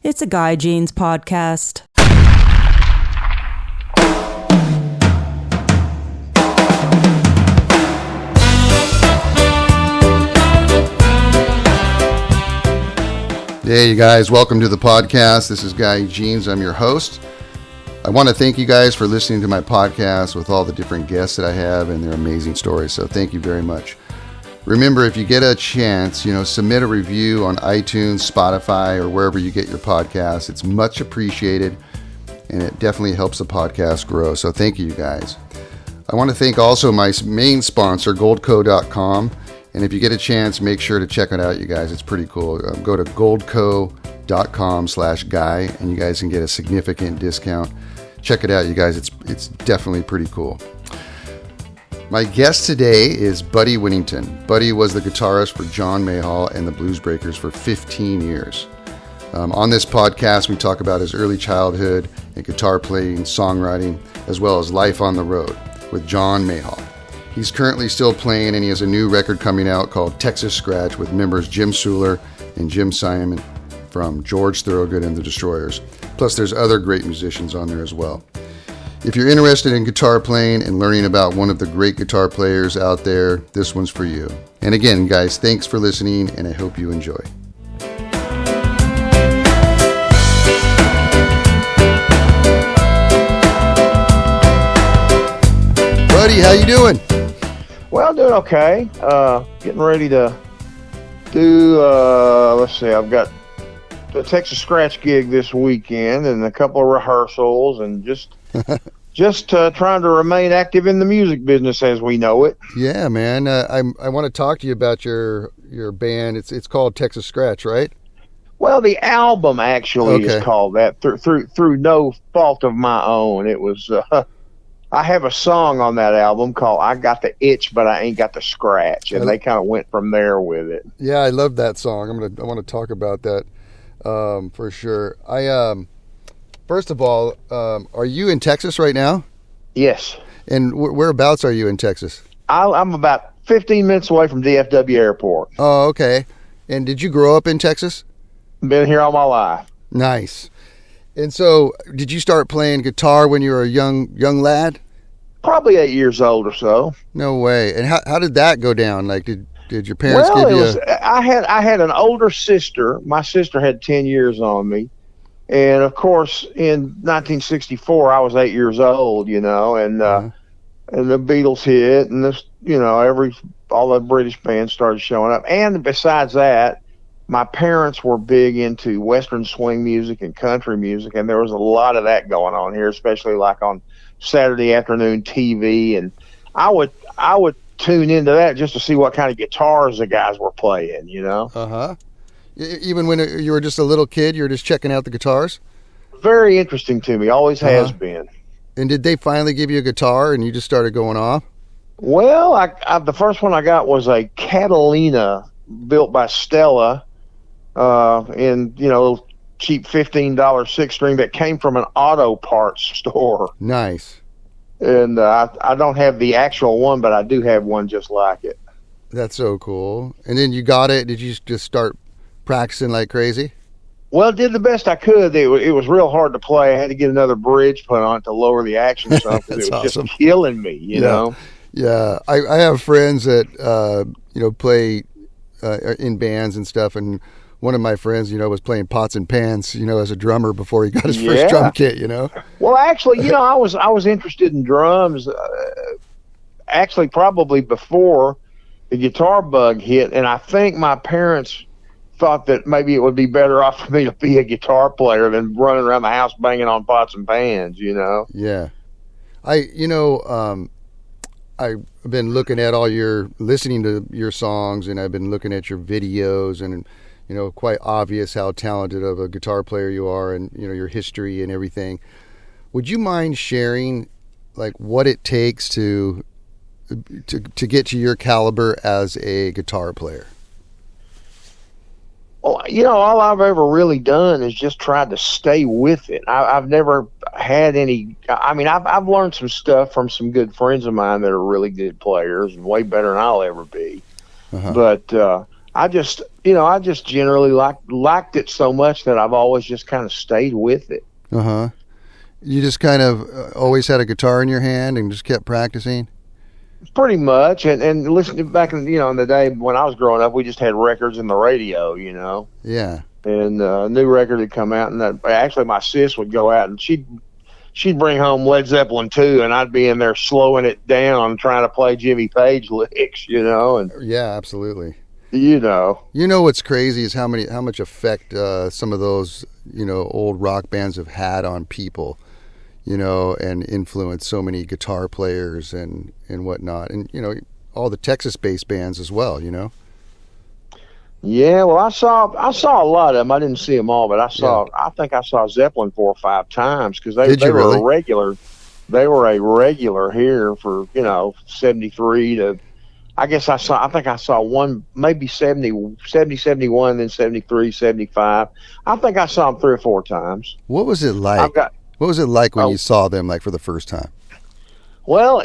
It's a Guy Jeans podcast. Hey, you guys, welcome to the podcast. This is Guy Jeans. I'm your host. I want to thank you guys for listening to my podcast with all the different guests that I have and their amazing stories. So thank you very much. Remember, if you get a chance, submit a review on iTunes, Spotify, or wherever you get your podcasts. It's much appreciated, and it definitely helps the podcast grow. So thank you guys. I want to thank also my main sponsor, goldco.com. And if you get a chance, make sure to check it out, you guys. It's pretty cool. Go to goldco.com/guy, and you guys can get a significant discount. Check it out, you guys. It's definitely pretty cool. My guest today is Buddy Whittington. Buddy was the guitarist for John Mayall and the Blues Breakers for 15 years. On this podcast, we talk about his early childhood and guitar playing, songwriting, as well as life on the road with John Mayall. He's currently still playing, and he has a new record coming out called Texas Scratch with members Jim Suhler and Jim Simon from George Thorogood and the Destroyers. Plus, there's other great musicians on there as well. If you're interested in guitar playing and learning about one of the great guitar players out there, this one's for you. And again, guys, thanks for listening, and I hope you enjoy. Buddy, how you doing? Well, doing okay. Getting ready to do, let's see, I've got the Texas Scratch gig this weekend and a couple of rehearsals and just trying to remain active in the music business as we know it. Yeah, man. I want to talk to you about your band. It's called Texas Scratch, right? Well, the album actually is called that through no fault of my own. It was, I have a song on that album called I Got the Itch, But I Ain't Got the Scratch, and they kind of went from there with it. Yeah, I love that song. I want to talk about that for sure. First of all, are you in Texas right now? Yes. And whereabouts are you in Texas? I'm about 15 minutes away from DFW Airport. Oh, okay. And did you grow up in Texas? Been here all my life. Nice. And so, did you start playing guitar when you were a young lad? Probably 8 years old or so. No way. And how did that go down? Like, did your parents give you I had an older sister. My sister had 10 years on me. And, of course, in 1964, I was 8 years old, and and the Beatles hit, and this, all the British bands started showing up. And besides that, my parents were big into Western swing music and country music, and there was a lot of that going on here, especially like on Saturday afternoon TV. And I would tune into that just to see what kind of guitars the guys were playing, Uh-huh. Even when you were just a little kid, you were just checking out the guitars? Very interesting to me, always has been. And did they finally give you a guitar and you just started going off? Well, the first one I got was a Catalina built by Stella, in, cheap $15 six-string that came from an auto parts store. Nice. And I don't have the actual one, but I do have one just like it. That's so cool. And then you got it. Did you just start practicing like crazy? Well, did the best I could. It was real hard to play. I had to get another bridge put on it to lower the action some because it was awesome. Just killing me, you know? Yeah. I have friends that, play in bands and stuff, and one of my friends, was playing pots and pans, as a drummer before he got his first drum kit, Well, actually, I was interested in drums, actually probably before the guitar bug hit, and I think my parents thought that maybe it would be better off for me to be a guitar player than running around the house banging on pots and pans, Yeah. I've been looking at listening to your songs, and I've been looking at your videos, and quite obvious how talented of a guitar player you are, and your history and everything. Would you mind sharing like what it takes to get to your caliber as a guitar player? Well, all I've ever really done is just tried to stay with it. I've never had any. I mean, I've learned some stuff from some good friends of mine that are really good players and way better than I'll ever be. Uh-huh. But I just I just generally liked it so much that I've always just kind of stayed with it. Uh-huh. You just kind of always had a guitar in your hand and just kept practicing? Pretty much. And listening back in, in the day when I was growing up, we just had records in the radio, Yeah. And a new record had come out, and actually my sis would go out and she'd bring home Led Zeppelin 2, and I'd be in there slowing it down, trying to play Jimmy Page licks, and Yeah, absolutely. You know what's crazy is how much effect some of those old rock bands have had on people, and influenced so many guitar players and whatnot, and all the Texas-based bands as well. Yeah, well, I saw a lot of them. I didn't see them all, but I think I saw Zeppelin 4 or 5 times because they were really? a regular. They were a regular here for 73 to. I think I saw one, maybe 70, 71, then 73, 75. I think I saw them 3 or 4 times. What was it like? What was it like when you saw them, like, for the first time? Well,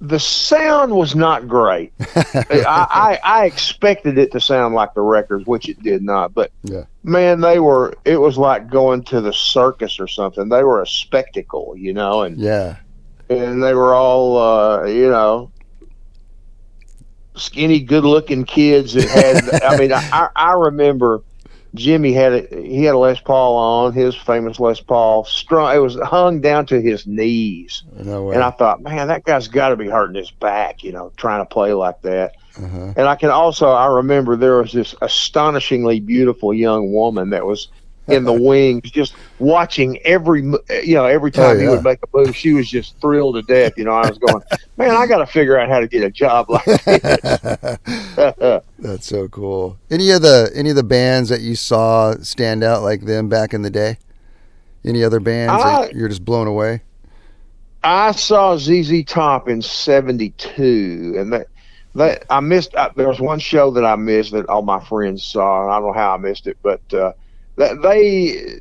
the sound was not great. I expected it to sound like the records, which it did not. But man, it was like going to the circus or something. They were a spectacle, and and they were all, skinny, good-looking kids that had. I mean, I remember Jimmy had a Les Paul on, his famous Les Paul, strung. It was hung down to his knees, and I thought, man, that guy's got to be hurting his back, trying to play like that. And I remember there was this astonishingly beautiful young woman that was in the wings, just watching every time he would make a move. She was just thrilled to death. I was going, man, I got to figure out how to get a job like this. That's so cool. Any of the bands that you saw stand out like them back in the day? Any other bands that you're just blown away? I saw ZZ Top in '72, and that I missed. There was one show that I missed that all my friends saw, and I don't know how I missed it, but they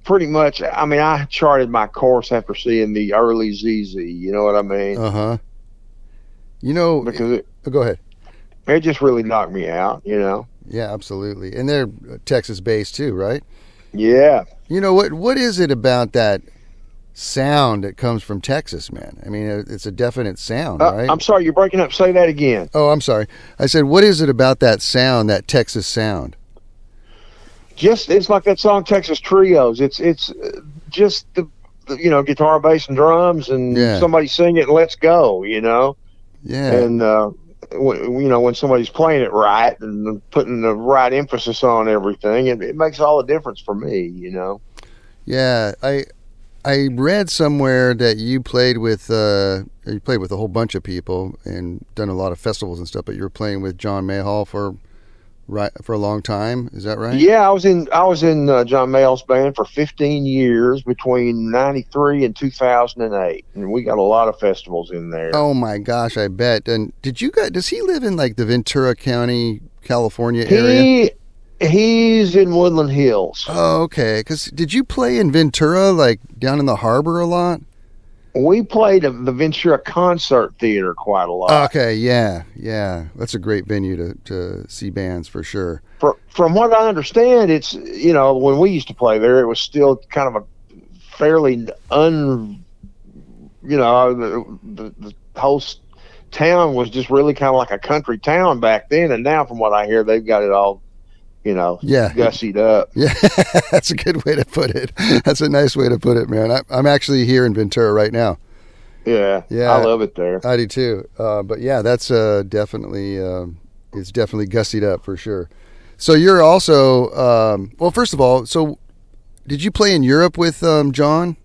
pretty much. I mean, I charted my course after seeing the early ZZ. You know what I mean? Because go ahead. It just really knocked me out. Yeah, absolutely. And they're Texas-based too, right? Yeah. What is it about that sound that comes from Texas, man? I mean, it's a definite sound, right? I'm sorry, you're breaking up. Say that again. Oh, I'm sorry. I said, what is it about that sound, that Texas sound? It's like that song Texas Trios. It's just the guitar, bass, and drums, and somebody sing it and let's go. Yeah. And when somebody's playing it right and putting the right emphasis on everything, it makes all the difference for me. Yeah, I read somewhere that you played with a whole bunch of people and done a lot of festivals and stuff, but you were playing with John Mayall for a long time. Is that right? Yeah, I was in John Mayall's band for 15 years between '93 and 2008, and we got a lot of festivals in there. Oh my gosh, I bet. And does he live in like the Ventura County, California area? He's in Woodland Hills. Oh, okay. Because did you play in Ventura, like down in the harbor a lot? We played the Ventura Concert Theater quite a lot. Okay, yeah. That's a great venue to see bands for sure. From what I understand, it's, when we used to play there, it was still kind of a fairly the whole town was just really kind of like a country town back then, and now from what I hear, they've got it all gussied up. Yeah, that's a good way to put it. That's a nice way to put it, man. I'm actually here in Ventura right now. Yeah, I love it there. I do too. But yeah, that's definitely it's definitely gussied up for sure. So you're also well, first of all, so did you play in Europe with John?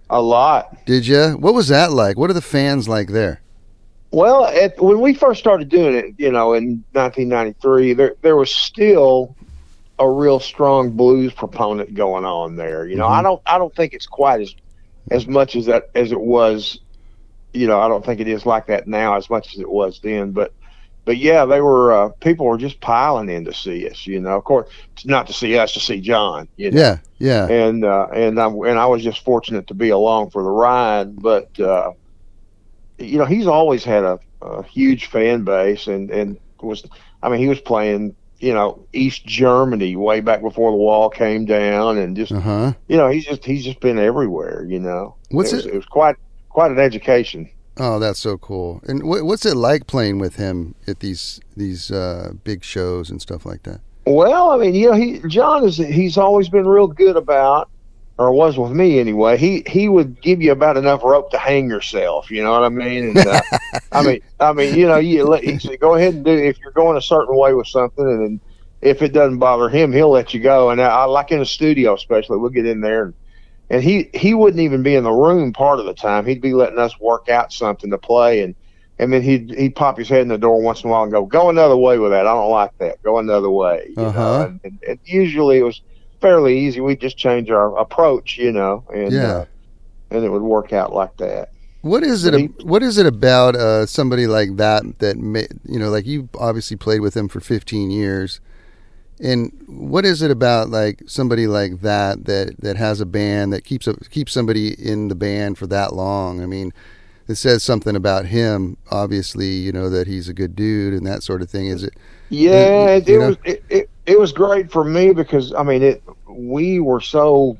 A lot. Did you? What was that like? What are the fans like there? Well, when we first started doing it, in 1993, there was still a real strong blues proponent going on there. I don't think it's quite as much as it was. I don't think it is like that now as much as it was then. But yeah, they were people were just piling in to see us. Of course, not to see us, to see John. Yeah. And I was just fortunate to be along for the ride, but. He's always had a huge fan base, and he was playing East Germany way back before the wall came down, and just he's just been everywhere. It was quite an education. Oh, that's so cool. And what's it like playing with him at these big shows and stuff like that? Well, I mean, John he's always been real good about, or was with me anyway. He would give you about enough rope to hang yourself. You know what I mean? And, he said, go ahead and do, if you're going a certain way with something, and if it doesn't bother him, he'll let you go. And I like in the studio, especially, we'll get in there, and he wouldn't even be in the room part of the time. He'd be letting us work out something to play, and then he'd pop his head in the door once in a while and go another way with that. I don't like that. Go another way. You know? And usually it was fairly easy. We'd just change our approach, and it would work out like that. What is it about somebody like that like you obviously played with him for 15 years, and what is it about like somebody like that has a band that keeps somebody in the band for that long? I mean, it says something about him, obviously, that he's a good dude and that sort of thing. Is it? Yeah, it was great for me because we were so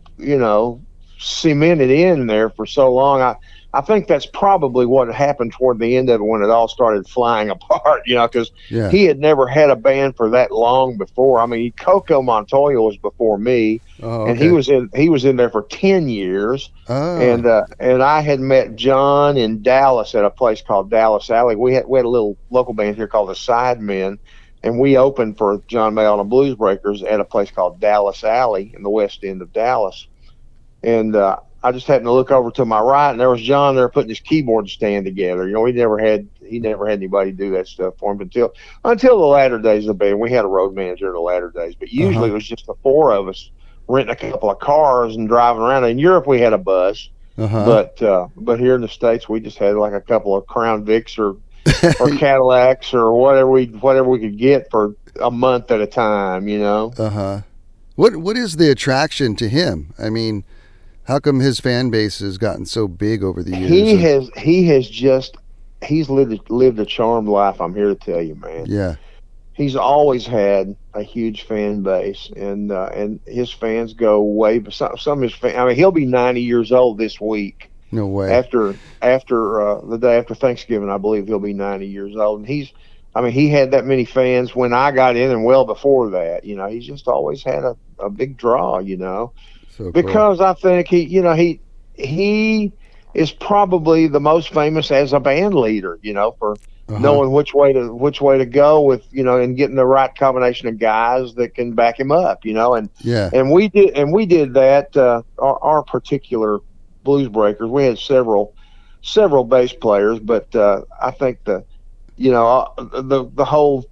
cemented in there for so long. I think that's probably what happened toward the end of it when it all started flying apart. Because he had never had a band for that long before. I mean, Coco Montoya was before me, and he was in there for 10 years. And I had met John in Dallas at a place called Dallas Alley. We had a little local band here called the Sidemen, and we opened for John Mayall and the Blues Breakers at a place called Dallas Alley in the west end of Dallas. And I just happened to look over to my right, and there was John there putting his keyboard stand together. He never had anybody do that stuff for him until the latter days of the band. We had a road manager in the latter days, but usually it was just the four of us renting a couple of cars and driving around. In Europe, we had a bus, but here in the States, we just had like a couple of Crown Vics or Cadillacs or whatever we could get for a month at a time. What is the attraction to him? I mean, how come his fan base has gotten so big over the years? He's lived a charmed life. I'm here to tell you, man. Yeah. He's always had a huge fan base, and his fans go way. Some of his fans. He'll be 90 years old this week. No way. After the day after Thanksgiving, I believe he'll be 90 years old, and he had that many fans when I got in, and well before that. He's just always had a big draw. So because cool. I think he is probably the most famous as a band leader, for knowing which way to go with, and getting the right combination of guys that can back him up, and we did that. Our particular Blues Breakers, we had several bass players, but I think that whole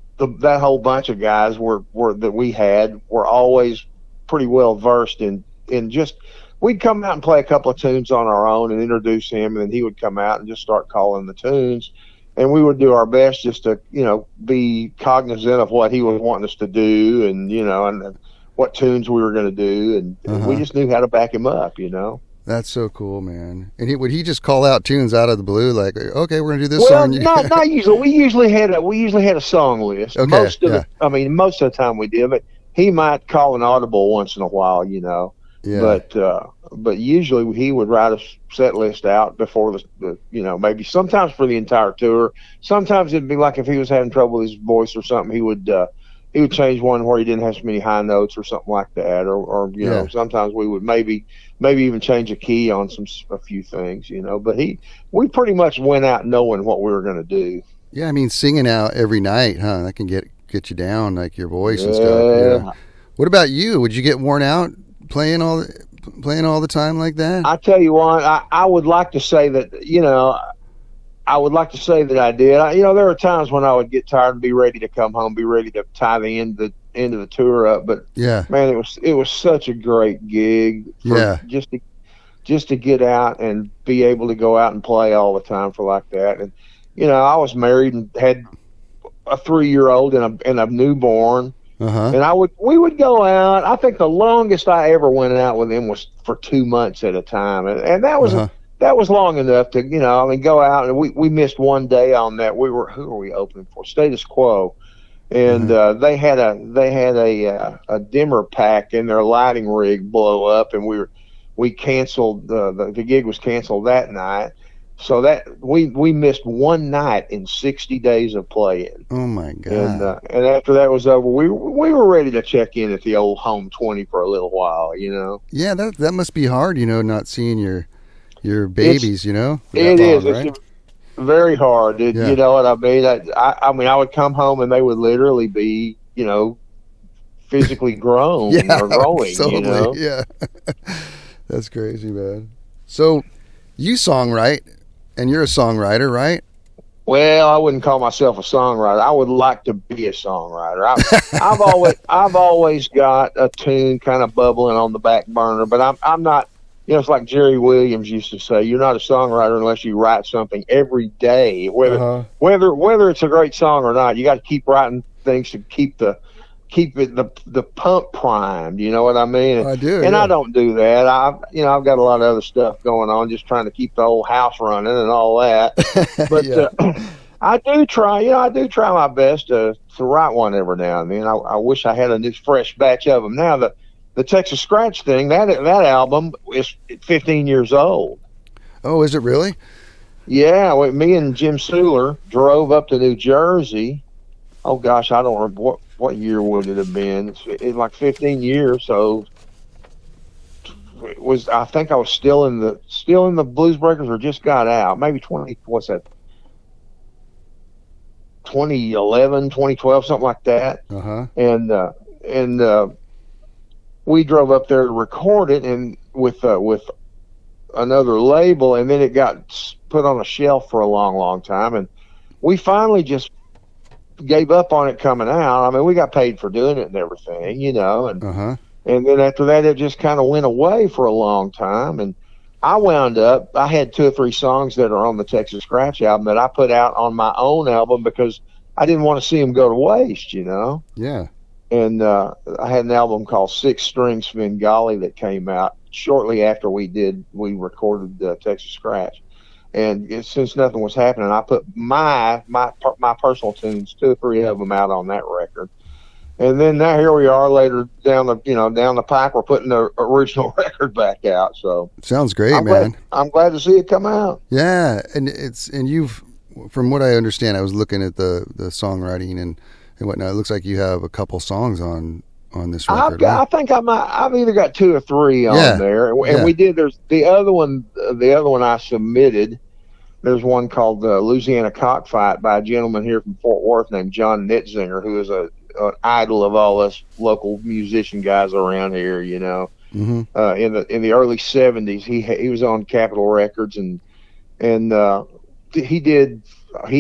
bunch of guys that we had were always pretty well versed in just, we'd come out and play a couple of tunes on our own and introduce him, and then he would come out and just start calling the tunes, and we would do our best just to be cognizant of what he was wanting us to do, and and what tunes we were going to do, and we just knew how to back him up. That's so cool, man. And would he just call out tunes out of the blue, like, okay, we're gonna do this well, song? Not usually. We usually had a song list. Okay, most of the time we did, but he might call an audible once in a while, Yeah. But usually he would write a set list out before the maybe sometimes for the entire tour. Sometimes it'd be like if he was having trouble with his voice or something, he would change one where he didn't have so many high notes or something like that, or sometimes we would maybe even change a key on a few things, But we pretty much went out knowing what we were going to do. Yeah, singing out every night, huh? That can get you down, like your voice and stuff. What about you? Would you get worn out playing all the time like that? I tell you what, I would like to say that I did. There were times when I would get tired and be ready to come home, be ready to tie the end of the tour up. But man, it was such a great gig. Just to get out and be able to go out and play all the time for like that. And I was married and had a 3-year-old and a newborn. And we would go out. I think the longest I ever went out with him was for 2 months at a time, and that was long enough to go out. And we missed one day on that. Who were we opening for? Status Quo, and they had a dimmer pack in their lighting rig blow up, and we canceled the gig was canceled that night. So that we missed one night in 60 days of playing. Oh my God! And after that was over, we were ready to check in at the old home 20 for a little while, you know. Yeah, that must be hard, you know, not seeing your babies, you know. It is. Right? It's very hard. Yeah. You know what I mean? I mean, I would come home and they would literally be, you know, physically grown or growing. Totally, you know. Yeah. That's crazy, man. So you songwrite. And you're a songwriter, right? Well, I wouldn't call myself a songwriter. I would like to be a songwriter. I've always got a tune kind of bubbling on the back burner, but I'm not. You know, it's like Jerry Williams used to say: "You're not a songwriter unless you write something every day, whether it's a great song or not. You got to keep writing things to keep the pump primed, you know what I mean? I do, and yeah. I don't do that. I've got a lot of other stuff going on, just trying to keep the whole house running and all that. But I do try my best to write one every now and then. I wish I had a new fresh batch of them. Now the Texas Scratch thing, that album is 15 years old. Oh, is it really? Yeah, me and Jim Suhler drove up to New Jersey. Oh gosh, I don't remember what year would it have been. It's like 15 years. So it was. I think I was still in the Blues Breakers, or just got out. Maybe 2011, 2012, something like that. And we drove up there to record it, and with another label, and then it got put on a shelf for a long, long time, and we finally just gave up on it coming out. I mean, we got paid for doing it and everything, you know, and then after that, it just kind of went away for a long time. And I had 2 or 3 songs that are on the Texas Scratch album that I put out on my own album because I didn't want to see them go to waste, you know? Yeah. And I had an album called Six String Svengali that came out shortly after we recorded Texas Scratch. And since nothing was happening, I put my personal tunes, 2 or 3 of them, out on that record. And then now here we are later down the pike, we're putting the original record back out. So sounds great, man. I'm glad to see it come out. Yeah, and you've, from what I understand, I was looking at the songwriting and whatnot. It looks like you have a couple songs on this record. I think I've either got 2 or 3 on there, and we did. There's the other one I submitted. There's one called Louisiana Cockfight by a gentleman here from Fort Worth named John Netzinger, who is an idol of all us local musician guys around here. You know, in the early '70s, he was on Capitol Records, and he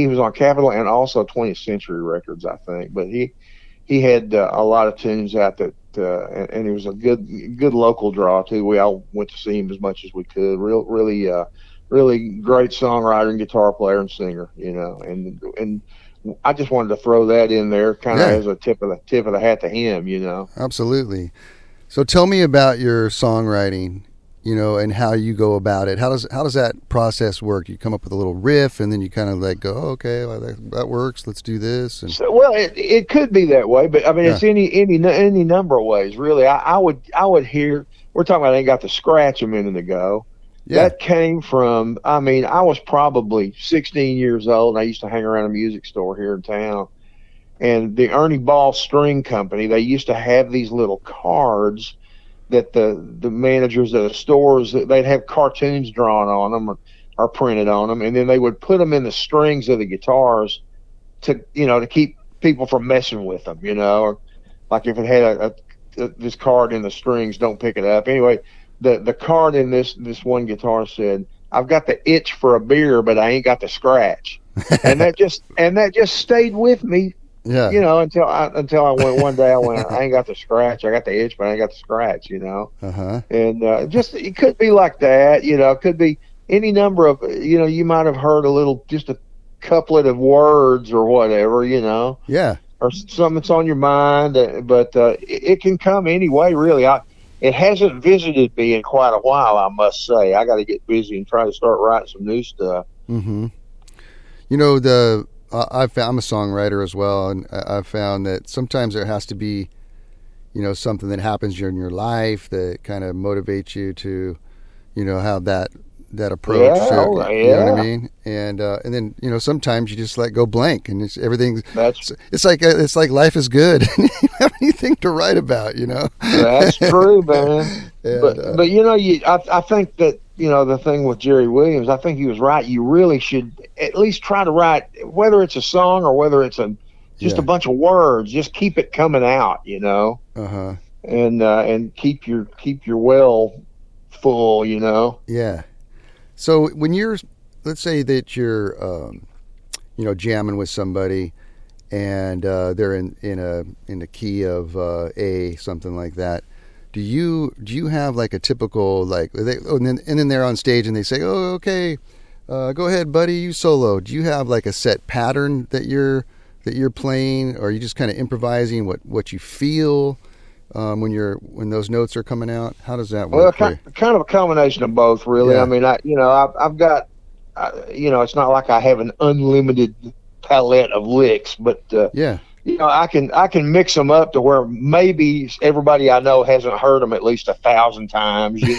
was on Capitol and also 20th Century Records, I think. But he had a lot of tunes out that, and he was a good local draw too. We all went to see him as much as we could. Really great songwriter and guitar player and singer, you know, and I just wanted to throw that in there kind of as a tip of the hat to him, you know. Absolutely. So tell me about your songwriting, you know, and how you go about it. How does that process work? You come up with a little riff and then you kind of like go, oh, okay, well, that works. Let's do this. And well, it could be that way, but I mean, it's any number of ways, really. I would hear, we're talking about, I ain't got to scratch a minute ago. Yeah. That came from, I mean, I was probably 16 years old, and I used to hang around a music store here in town. And the Ernie Ball String Company, they used to have these little cards that the managers of the stores, they'd have cartoons drawn on them or printed on them, and then they would put them in the strings of the guitars to keep people from messing with them, you know. Or like if it had this card in the strings, don't pick it up. Anyway, the card in this one guitar said, "I've got the itch for a beer, but I ain't got the scratch," and that just stayed with me. Yeah, you know, until I went one day. I went, I ain't got the scratch. I got the itch, but I ain't got the scratch. You know, and just it could be like that. You know, it could be any number of. You know, you might have heard just a couplet of words or whatever. You know, or something that's on your mind. But it can come any way, really. It hasn't visited me in quite a while, I must say. I got to get busy and try to start writing some new stuff. Mm-hmm. You know, I'm a songwriter as well, and I've found that sometimes there has to be, something that happens in your life that kind of motivates you to, have that approach. Yeah, to, you know what I mean? And then sometimes you just let go blank, and it's like life is good. You don't have anything to write about. That's true, man. And, but I think that the thing with Jerry Williams, I think he was right. You really should at least try to write, whether it's a song or whether it's just a bunch of words. Just keep it coming out, and keep your well full, Yeah. So when let's say that you're, jamming with somebody, and they're in a key of A, something like that. Do you have like a typical and then they're on stage and they say, oh, okay, go ahead, buddy, you solo. Do you have like a set pattern that you're playing, or are you just kind of improvising what you feel when those notes are coming out? How does that work? Well, kind of a combination of both, really. Yeah. I mean, I've got, it's not like I have an unlimited palette of licks, but I can mix them up to where maybe everybody I know hasn't heard them at least 1,000 times. And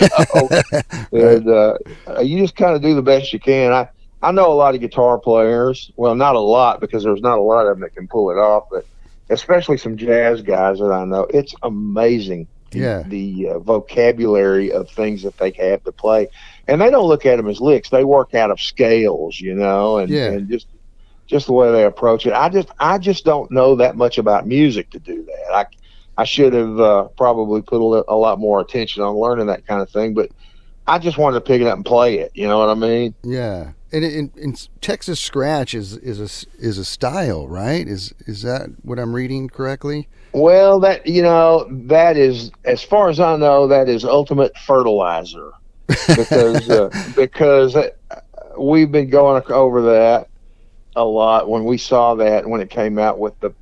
you just kind of do the best you can. I know a lot of guitar players. Well, not a lot, because there's not a lot of them that can pull it off, but especially some jazz guys that I know. It's amazing the vocabulary of things that they have to play, and they don't look at them as licks. They work out of scales, and just the way they approach it. I just don't know that much about music to do that. I should have probably put a lot more attention on learning that kind of thing, but I just wanted to pick it up and play it. You know what I mean? Yeah. And in Texas Scratch is a style, right? Is that what I'm reading correctly? Well, that is, as far as I know, that is ultimate fertilizer, because we've been going over that a lot when we saw that when it came out with the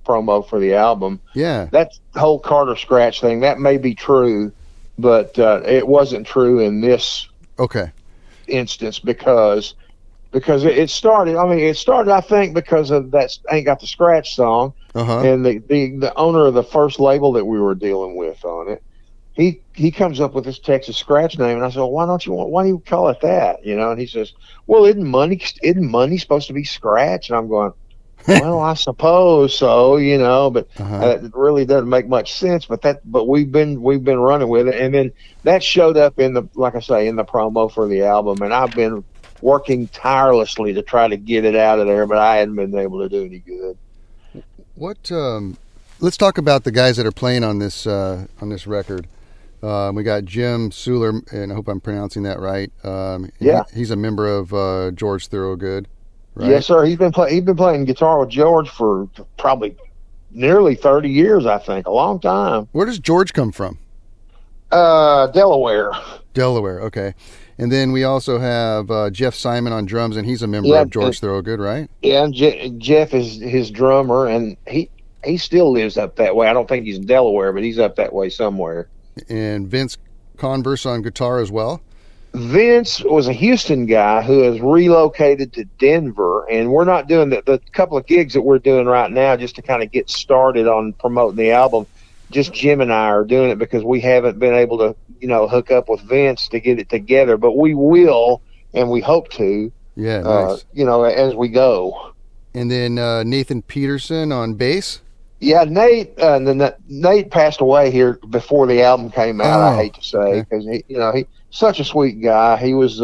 promo for the album. Yeah, that whole Carter Scratch thing, that may be true, but it wasn't true in this instance because it started. I mean, I think because of that Ain't Got the Scratch song, and the owner of the first label that we were dealing with on it, he comes up with this Texas Scratch name, and I said, well, why do you call it that? And he says, well, isn't money supposed to be scratch? And I'm going, well, I suppose so, but it really doesn't make much sense. But we've been running with it, and then that showed up in the promo for the album, and I've been working tirelessly to try to get it out of there, but I hadn't been able to do any good. What? Let's talk about the guys that are playing on this record. We got Jim Suhler, and I hope I'm pronouncing that right. He's a member of George Thorogood, right? Yes, sir. He's been playing guitar with George for probably nearly 30 years, I think, a long time. Where does George come from? Delaware. Delaware, okay. And then we also have Jeff Simon on drums, and he's a member of George Thorogood, right? Yeah, and Jeff is his drummer, and he still lives up that way. I don't think he's in Delaware, but he's up that way somewhere. And Vince Converse on guitar as well? Vince was a Houston guy who has relocated to Denver, and we're not doing the couple of gigs that we're doing right now just to kind of get started on promoting the album. Just Jim and I are doing it because we haven't been able to, hook up with Vince to get it together, but we will, and we hope to, nice. As we go. And then Nathan Peterson on bass? Yeah, Nate passed away here before the album came out. I hate to say, because he's such a sweet guy. He was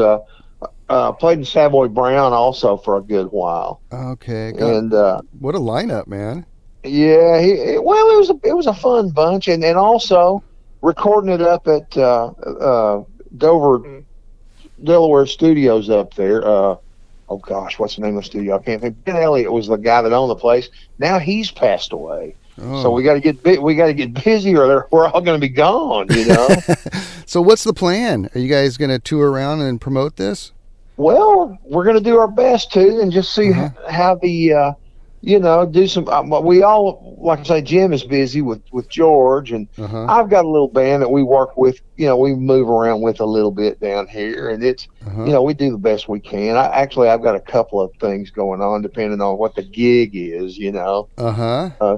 played in Savoy Brown also for a good while. Okay, and what a lineup, man! Yeah, it was a fun bunch, and also recording it up at Dover, Delaware Studios up there. Oh gosh, what's the name of the studio? I can't think. Ben Elliott was the guy that owned the place. Now he's passed away. Oh. So we got to get busy, or we're all going to be gone. So what's the plan? Are you guys going to tour around and promote this? Well, we're going to do our best to, and just see how the do some. We all, like I say, Jim is busy with George, and I've got a little band that we work with. We move around with a little bit down here, and it's we do the best we can. I've got a couple of things going on depending on what the gig is.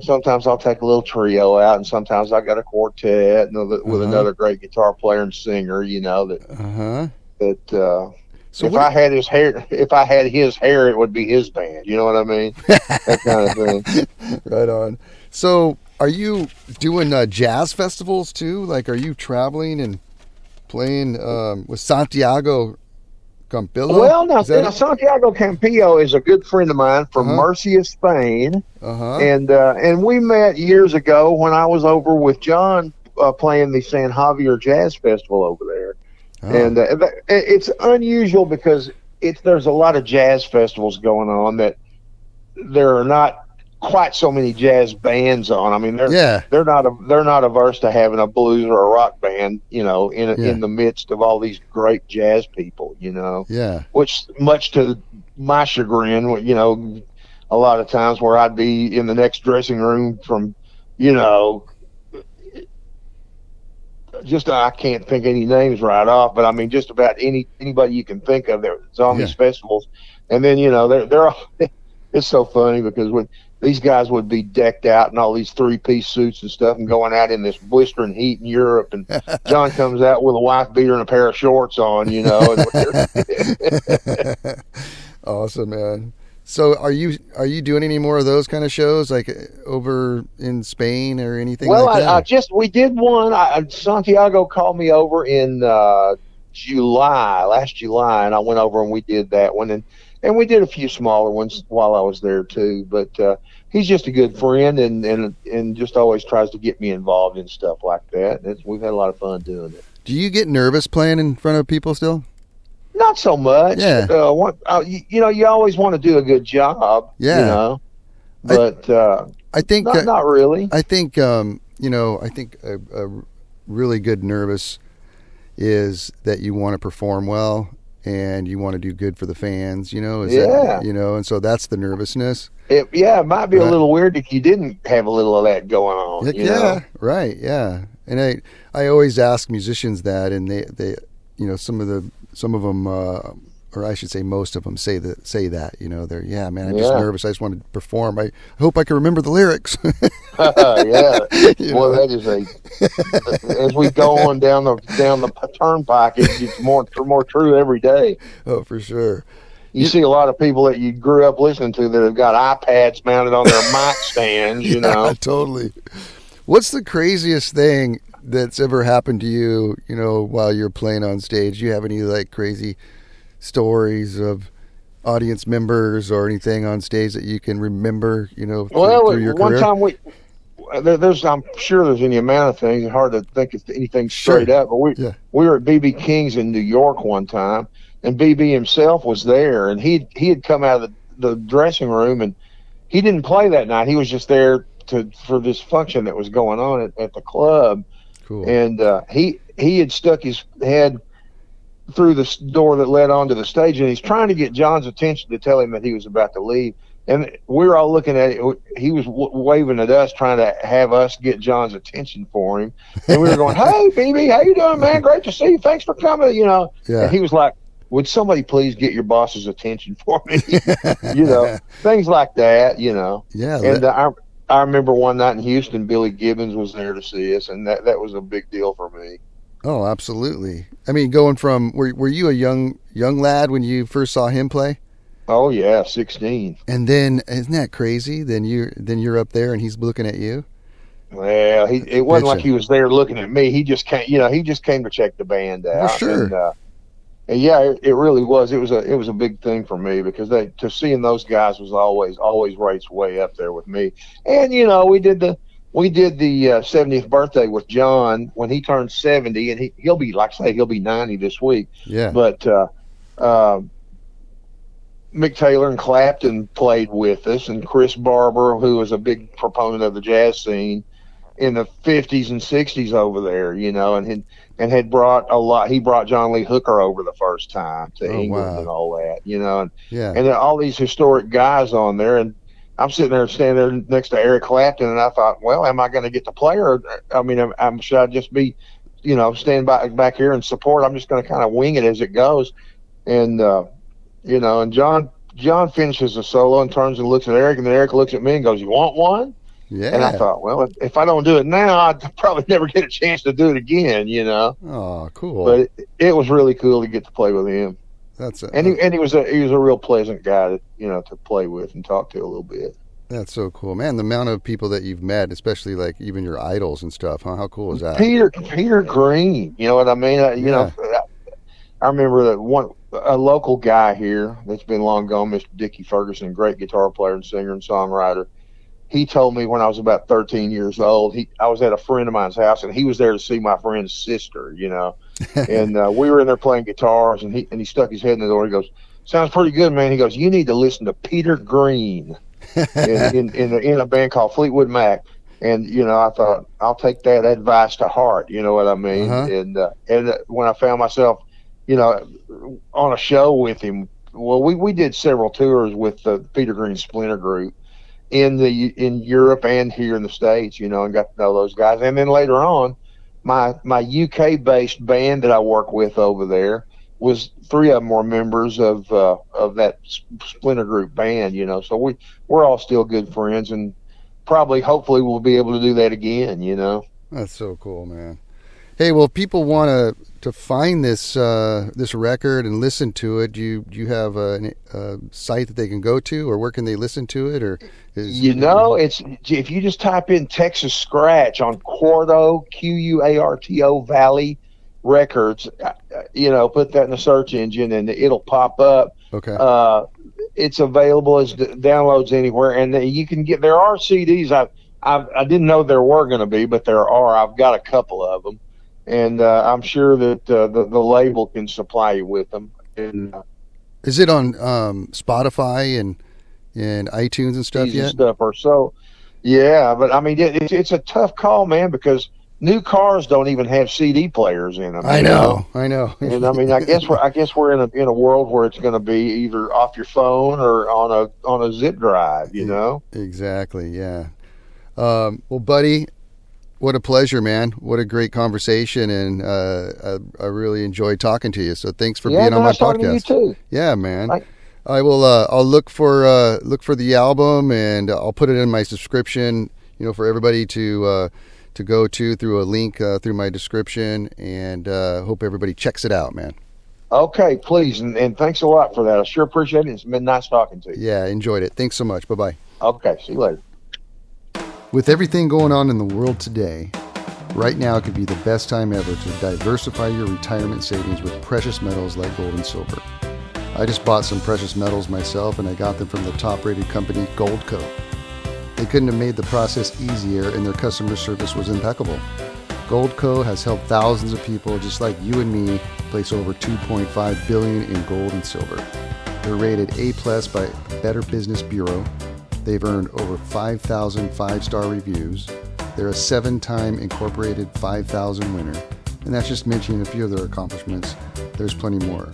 Sometimes I'll take a little trio out, and sometimes I got a quartet with another great guitar player and singer. So if I had his hair, it would be his band. You know what I mean? That kind of thing. Right on. So, are you doing jazz festivals too? Like, are you traveling and playing with Santiago Campo? Well, now Santiago Campo is a good friend of mine from Murcia, Spain, and we met years ago when I was over with John playing the San Javier Jazz Festival over there. And it's unusual because there's a lot of jazz festivals going on that there are not quite so many jazz bands on. I mean, they're not averse to having a blues or a rock band, in the midst of all these great jazz people, which much to my chagrin, a lot of times where I'd be in the next dressing room from, I can't think any names right off, but I mean, just about anybody you can think of that's on these festivals. And then, they're all, it's so funny because when these guys would be decked out in all these 3-piece suits and stuff and going out in this blistering heat in Europe, and John comes out with a wife beater and a pair of shorts on, Awesome, man. So are you doing any more of those kind of shows, like over in Spain or anything like that? We did one. Santiago called me over in last July, and I went over and we did that one, and we did a few smaller ones while I was there too. But he's just a good friend, and just always tries to get me involved in stuff like that. We've had a lot of fun doing it. Do you get nervous playing in front of people still? Not so much. Yeah. You always want to do a good job. Yeah. But I think not really. I think a really good nervous is that you want to perform well and you want to do good for the fans. And so that's the nervousness. It might be a little weird if you didn't have a little of that going on. Yeah. Right. Yeah. And I always ask musicians that, and they some of them, or I should say most of them say that, they're, man, I'm just nervous. I just want to perform. I hope I can remember the lyrics. Yeah. Well, that is as we go on down the turnpike, it's more true every day. Oh, for sure. You see a lot of people that you grew up listening to that have got iPads mounted on their mic stands, Yeah, totally. What's the craziest thing that's ever happened to you, while you're playing on stage? Do you have any like crazy stories of audience members or anything on stage that you can remember, through your career? One time I'm sure there's any amount of things. It's hard to think of anything straight up, but we were at B.B. King's in New York one time, and B.B. himself was there, and he had come out of the dressing room, and he didn't play that night. He was just there for this function that was going on at the club. Cool. And he had stuck his head through the door that led onto the stage, and he's trying to get John's attention to tell him that he was about to leave. And we were all looking at it. He was waving at us, trying to have us get John's attention for him. And we were going, "Hey, BB, how you doing, man? Great to see you. Thanks for coming." Yeah. And he was like, "Would somebody please get your boss's attention for me?" Things like that. Yeah. And I remember one night in Houston, Billy Gibbons was there to see us, and that was a big deal for me. Oh, absolutely. I mean, going from were you a young lad when you first saw him play? Oh yeah, 16. And then isn't that crazy? Then you're up there and he's looking at you. Well, it wasn't like he was there looking at me. He just came. He just came to check the band out. For sure. And yeah, it really was. It was a big thing for me because seeing those guys was always rates way up there with me. And we did the 70th birthday with John when he turned 70, and he'll be, like I say, he'll be 90 this week. Yeah. But Mick Taylor and Clapton played with us, and Chris Barber, who was a big proponent of the jazz scene in the 50s and 60s over there, and had brought a lot. He brought John Lee Hooker over the first time to England. Wow. And all that, and there are all these historic guys on there, and I'm sitting there, standing there next to Eric Clapton, and I thought, well, am I going to get to play, or I mean, should I just be, stand back here and support? I'm just going to kind of wing it as it goes, and and John finishes the solo and turns and looks at Eric, and then Eric looks at me and goes, "You want one?" Yeah. And I thought, well, if I don't do it now, I'd probably never get a chance to do it again, Oh, cool. But it was really cool to get to play with him. He was a real pleasant guy to play with and talk to a little bit. That's so cool, man. The amount of people that you've met, especially like even your idols and stuff, huh? How cool is that? Peter Green, you know what I mean? I remember that a local guy here that's been long gone, Mr. Dickie Ferguson, great guitar player and singer and songwriter. He told me when I was about 13 years old, I was at a friend of mine's house, and he was there to see my friend's sister, and we were in there playing guitars, and he stuck his head in the door. He goes, "Sounds pretty good, man." He goes, "You need to listen to Peter Green in a band called Fleetwood Mac." And, I thought, I'll take that advice to heart, you know what I mean? Uh-huh. And when I found myself, on a show with him, well, we did several tours with the Peter Green Splinter Group in Europe and here in the States, and got to know those guys. And then later on, my UK based band that I work with over there was 3 of them were members of that Splinter Group band, so we're all still good friends, and hopefully we'll be able to do that again, That's so cool, man. Hey, well, if people want to find this record and listen to it, do you have a site that they can go to, or where can they listen to it? Or it's if you just type in Texas Scratch on Quarto, Quarto Valley Records, put that in the search engine and it'll pop up. Okay. It's available as downloads anywhere, and you can get. There are CDs. I didn't know there were going to be, but there are. I've got a couple of them. And I'm sure that the label can supply you with them. And, is it on Spotify and iTunes and stuff yet? Stuff or so, yeah. But I mean, it's a tough call, man, because new cars don't even have CD players in them. I know. And I mean, I guess we're in a world where it's going to be either off your phone or on a zip drive. Exactly. Yeah. Well, buddy, what a pleasure, man. What a great conversation, and I really enjoyed talking to you. So thanks for being on my podcast. To you too. Yeah, man. I will I'll look for the album, and I'll put it in my subscription, for everybody to go to through a link through my description, and hope everybody checks it out, man. Okay, please, and thanks a lot for that. I sure appreciate it. It's been nice talking to you. Yeah, enjoyed it. Thanks so much. Bye-bye. Okay, see you later. With everything going on in the world today, right now could be the best time ever to diversify your retirement savings with precious metals like gold and silver. I just bought some precious metals myself, and I got them from the top-rated company, Goldco. They couldn't have made the process easier, and their customer service was impeccable. Goldco has helped thousands of people just like you and me place over $2.5 billion in gold and silver. They're rated A+ by Better Business Bureau. They've earned over 5,000 5-star reviews. They're a 7-time Incorporated 5,000 winner. And that's just mentioning a few of their accomplishments. There's plenty more.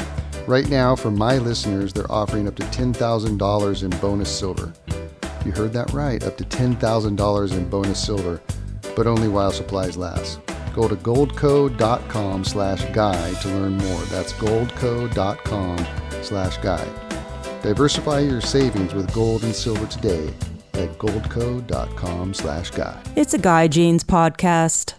Right now, for my listeners, they're offering up to $10,000 in bonus silver. You heard that right, up to $10,000 in bonus silver, but only while supplies last. Go to goldco.com/guide to learn more. That's goldco.com/guide. Diversify your savings with gold and silver today at goldco.com/guide. It's a Guy Jeans podcast.